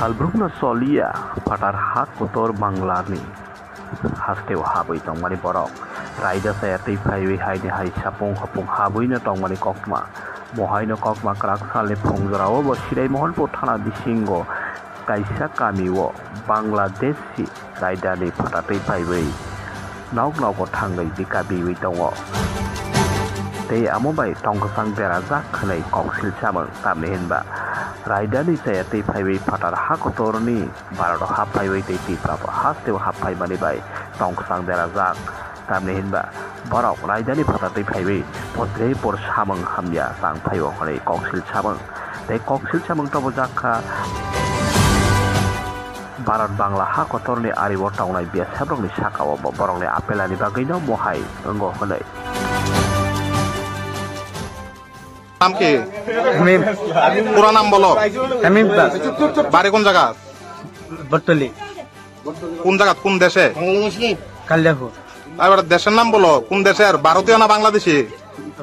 Salbrumna solia patar hak kotor banglani hasteu habui tongmani borok raida saya tei phaiwi haini hai sapung hapung habui na tongmani kokma mohaino kokma krak sale phongjorao bo sirai mohanpur thana bisingo kaisa kamiwo Bangladeshi raida ni patar tei phaiwi nok ko thangai bikabiwi tongo tei amobai tongkasang berazak khnai koksil samang tamni hinba raida ni saya tei phaiwi patar hakotorni barado haphaiwi tei tiprabo hasteu haphai mani bai tongkasang berazak tamni hinba borok raida ni patar tei phaiwi potre por samang hamya tang phaiwo khnai koksil samang tei koksil samang tobo jakha Barat Bangla hakotorni ariwo tongnai bia sabrongni sakao bo borongni apelani bagino mohai enggo khnai নাম কি পুরো নাম বলো বাড়ি কোন জায়গা বটতলি কোন জায়গা কোন দেশে কালিয়াপুর এবার দেশের নাম বলো কোন দেশের ভারতীয় না বাংলাদেশি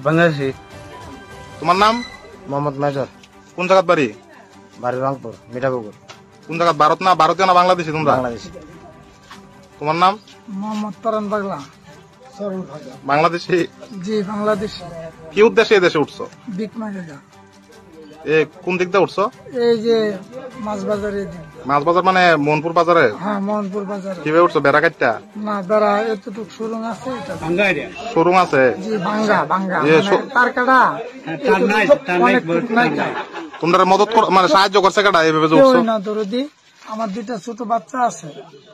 বাংলাদেশি তোমার নাম মোহাম্মদ মেজর কোন জায়গা বাড়ি বাড়ি রংপুর মিঠাপুকুর কোন জায়গা ভারতীয় না বাংলাদেশি তোমরা বাংলাদেশি তোমার নাম মোহাম্মদ তরন পাগলা বাংলাদেশি জি বাংলাদেশ কি উদ্দেশ্যে এই দেশে উঠছো বিগ মার্কেট কোন দিক দিয়ে উঠছো এই যে মাছ বাজারে মাছ বাজার মানে মোহনপুর বাজারে হ্যাঁ মোহনপুর বাজারে কিভাবে উঠছো বেড়া কাটটা না বেড়া এতটুকু শোরুম আছে এটা শোরুম আছে জি ভাঙ্গা তার কাটা তোমরা মদত মানে সাহায্য করছে কাটা এইভাবে যে উঠছো না দরদি আমার দুইটা ছোট বাচ্চা আছে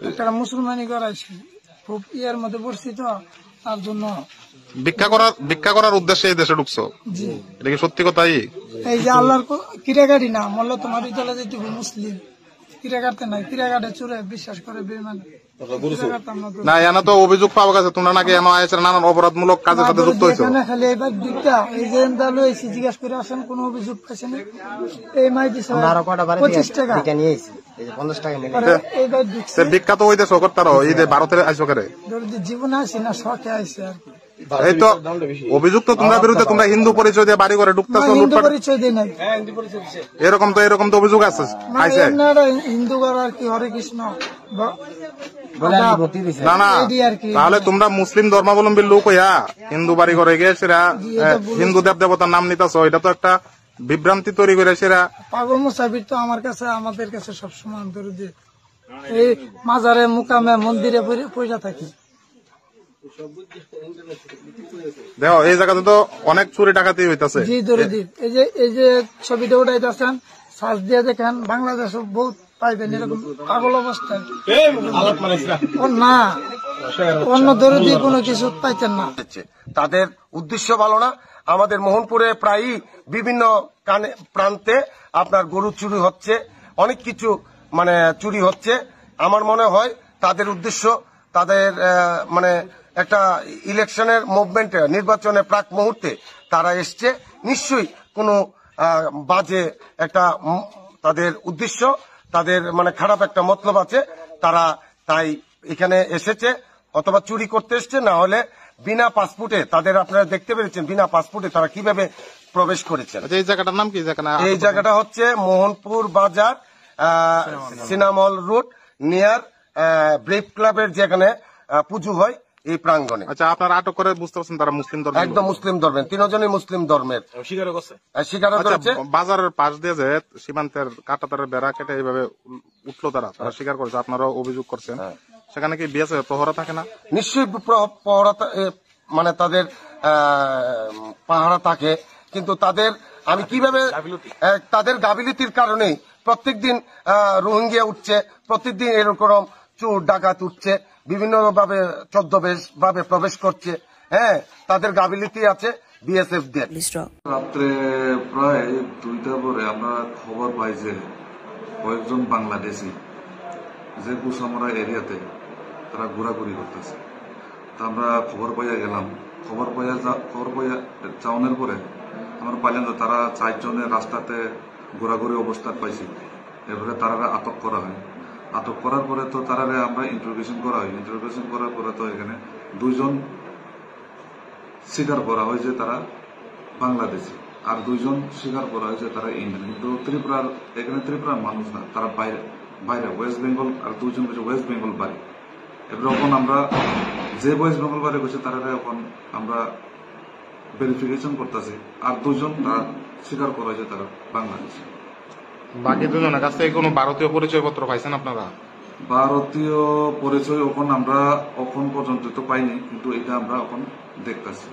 একটা মুসলমানি করাইছি খুব ইয়ার মধ্যে পড়ছি তো তার জন্য ভিক্ষা করার উদ্দেশ্যে এই দেশে ঢুকছো জি এটা কি সত্যি কথাই এই যে আল্লাহর কিরাকাটি না মল্ল তোমার ইতলা যেতে মুসলিম কিরাকাটতে নাই কিরাকাটে চুরে বিশ্বাস করে বেমান না এনা তো অভিযোগ পাওয়া গেছে তোমরা নাকি এমন আয়েছেন নানান অপরাধমূলক কাজের সাথে যুক্ত হয়েছে খালি এবার দিকটা এই যে এন্দালো এসে জিজ্ঞাসা করে আসেন কোনো অভিযোগ পাইছেন এই মাই দিছে 25 টাকা নিয়ে এসেছি এই যে 50 টাকা নিয়ে এইবার দিছে ভিক্ষা তো ওই দেশ করতারো এই যে ভারতের আইসো করে জীবন আছে না শখে আইছে আর কি এই তো অভিযুক্ত তোমরা বিরুদ্ধে তোমরা হিন্দু পরিচয় দিয়ে বাড়ি করে ঢুকতেছো পরিচয় দেই নাই এরকম তো অভিযোগ আছে হিন্দু আর কি হরে কৃষ্ণ না না তাহলে তোমরা মুসলিম ধর্মাবলম্বীর লোক হইয়া হিন্দু বাড়ি করে গিয়ে সেরা হিন্দু দেব দেবতার নাম নিতেছো এটা তো একটা বিভ্রান্তি তৈরি করে সেরা পাগল মুসাফির তো আমার কাছে আমাদের কাছে সবসময় অন্তর্দি এই মাজারে মুকামে মন্দিরে পয়সা থাকি দেখো এই জায়গাতে তো অনেক চুরি ডাকাতি হইতাছে জি দরদি এই যে ছবিটা উঠাইতেছেন সার্চ দিয়ে দেখেন বাংলাদেশে বহুত পাইবেন এরকম পাগল অবস্থায় না অন্য দরদি কোনো কিছু পাইতেন না তাদের উদ্দেশ্য ভালো না আমাদের মোহনপুরে প্রায়ই বিভিন্ন প্রান্তে আপনার গরু চুরি হচ্ছে অনেক কিছু মানে চুরি হচ্ছে আমার মনে হয় তাদের উদ্দেশ্য তাদের মানে একটা ইলেকশনের মুভমেন্টে নির্বাচনের প্রাক মুহূর্তে তারা এসছে নিশ্চয়ই কোনো বাজে একটা তাদের উদ্দেশ্য তাদের মানে খারাপ একটা মতলব আছে তারা তাই এখানে এসেছে অথবা চুরি করতে এসছে না হলে বিনা পাসপোর্টে তাদের আপনারা দেখতে পেরেছেন বিনা পাসপোর্টে তারা কিভাবে প্রবেশ করেছেন এই জায়গাটার নাম কি এই জায়গাটা হচ্ছে মোহনপুর বাজার সিনামল রোড নিয়ার ব্রেভ ক্লাবের যেখানে পুজো হয় এই প্রাঙ্গণে আচ্ছা আপনারা আটক করে বুঝতে পারছেন তারা মুসলিম ধর্মের একদম মুসলিম ধর্মের তিনজনই মুসলিম ধর্মের স্বীকার করেছে বাজারের পাশ দিয়ে যে সীমান্তের কাঁটাতারের বেড়া কেটে এইভাবে উঠলো তারা স্বীকার করেছে আপনারাও অভিযোগ করছেন সেখানে কি বিএসএফ প্রহরা থাকে না নিশ্চয়ই প্রহরা মানে তাদের পাহারা থাকে কিন্তু তাদের আমি কিভাবে তাদের গাফিলতির কারণেই প্রত্যেকদিন রোহিঙ্গিয়া উঠছে প্রত্যেকদিন এরকম চোর ডাকাত উঠছে বিভিন্ন ভাবে ছদ্মবেশ ভাবে প্রবেশ করছে হ্যাঁ তাদের গাফিলতি আছে বিএসএফ দের রাত্রে প্রায় 2টার পরে আমরা খবর পাই যে কয়েকজন বাংলাদেশি যে কুসামরা এরিয়াতে তারা ঘোরাঘুরি করতেছে তা আমরা খবর পাইয়া গেলাম খবর পাইয়া যাওয়ানোর পরে আমরা পাইলাম যে তারা 4 জনের রাস্তাতে ঘোরাঘুরি অবস্থা পাইছি এরপরে তারা আটক করা হয় আটক করার পরে তো তারা আমরা ইন্টারোগেশন করা হয় ইন্টারোগেশন করার পরে তো এখানে 2 জন স্বীকার করা হয় যে তারা বাংলাদেশি আর 2 জন স্বীকার করা হয়েছে তারা ইন্ডিয়ান, কিন্তু এখানে ত্রিপুরার মানুষ না, তারা বাইরে ওয়েস্ট বেঙ্গল, আর 2 জন হচ্ছে ওয়েস্ট বেঙ্গল বাড়ি। এবার এখন আমরা যে ওয়েস্ট বেঙ্গল বাড়ি করছে তারা এখন আমরা ভেরিফিকেশন করতেছি, আর 2 জন তারা স্বীকার করা হয়েছে তারা বাংলাদেশি। বাকি 2 জনের কাছ থেকে কোনো ভারতীয় পরিচয়পত্র পাইছেন আপনারা? ভারতীয় পরিচয় এখন আমরা এখন পর্যন্ত তো পাইনি, কিন্তু এটা আমরা এখন দেখতেছি।